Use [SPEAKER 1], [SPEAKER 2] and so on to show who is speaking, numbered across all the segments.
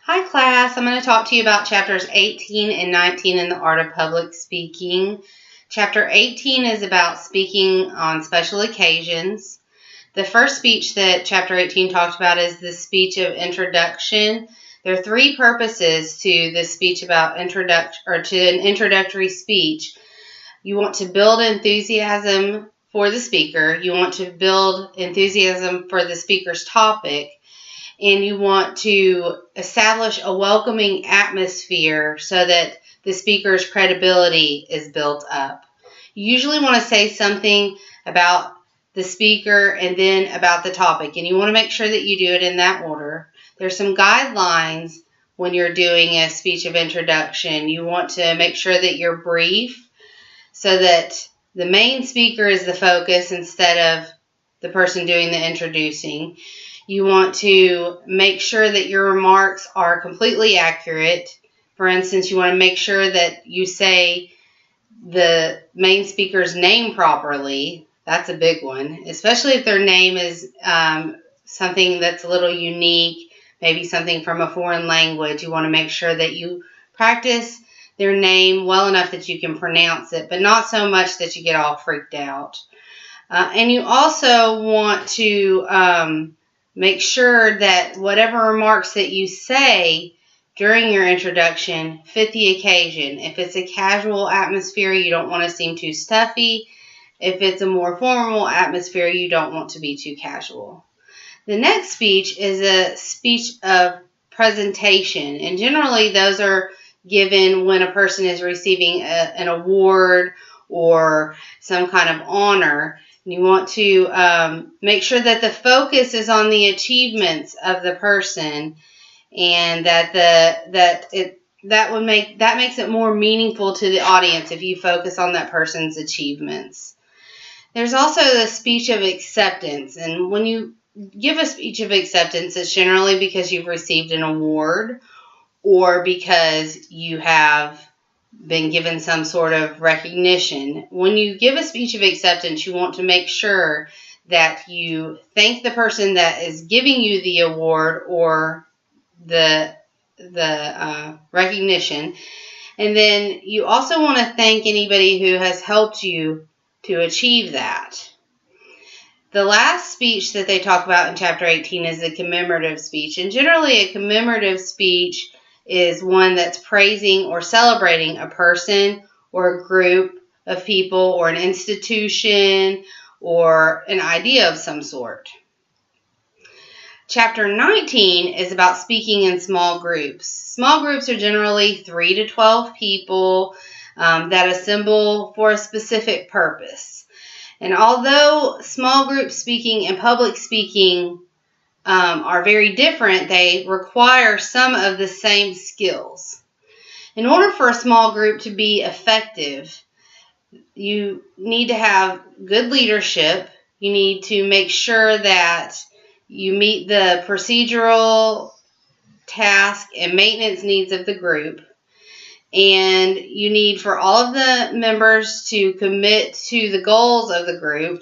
[SPEAKER 1] Hi class, I'm going to talk to you about chapters 18 and 19 in the Art of Public Speaking. Chapter 18 is about speaking on special occasions. The first speech that chapter 18 talks about is the speech of introduction. There are three purposes to this speech about an introductory speech. You want to build enthusiasm for the speaker, you want to build enthusiasm for the speaker's topic, and you want to establish a welcoming atmosphere so that the speaker's credibility is built up. You usually want to say something about the speaker and then about the topic, and you want to make sure that you do it in that order. There's some guidelines when you're doing a speech of introduction. You want to make sure that you're brief so that the main speaker is the focus instead of the person doing the introducing. You want to make sure that your remarks are completely accurate. For instance, you want to make sure that you say the main speaker's name properly. That's a big one, especially if their name is something that's a little unique, maybe something from a foreign language. You want to make sure that you practice their name well enough that you can pronounce it, but not so much that you get all freaked out. And you also want to make sure that whatever remarks that you say during your introduction fit the occasion. If it's a casual atmosphere, you don't want to seem too stuffy. If it's a more formal atmosphere, you don't want to be too casual. The next speech is a speech of presentation, and generally those are given when a person is receiving an award or some kind of honor. You want to make sure that the focus is on the achievements of the person, and that makes it more meaningful to the audience if you focus on that person's achievements. There's also the speech of acceptance, and when you give a speech of acceptance, it's generally because you've received an award or because you have been given some sort of recognition. When you give a speech of acceptance, you want to make sure that you thank the person that is giving you the award or the recognition, and then you also want to thank anybody who has helped you to achieve that. The last speech that they talk about in chapter 18 is a commemorative speech, and generally a commemorative speech is one that's praising or celebrating a person or a group of people or an institution or an idea of some sort. Chapter 19 is about speaking in small groups. Small groups are generally 3 to 12 people that assemble for a specific purpose. And although small group speaking and public speaking are very different, they require some of the same skills. In order for a small group to be effective, you need to have good leadership. You need to make sure that you meet the procedural task and maintenance needs of the group. And you need for all of the members to commit to the goals of the group,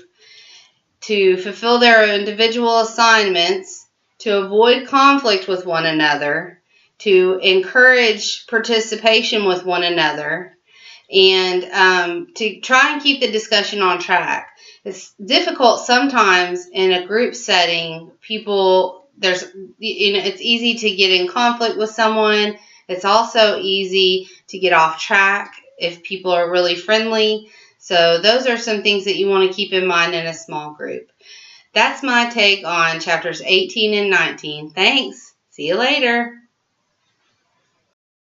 [SPEAKER 1] to fulfill their individual assignments, to avoid conflict with one another, to encourage participation with one another, and to try and keep the discussion on track. It's difficult sometimes in a group setting. It's easy to get in conflict with someone. It's also easy to get off track if people are really friendly. So those are some things that you want to keep in mind in a small group. That's my take on chapters 18 and 19. Thanks. See you later.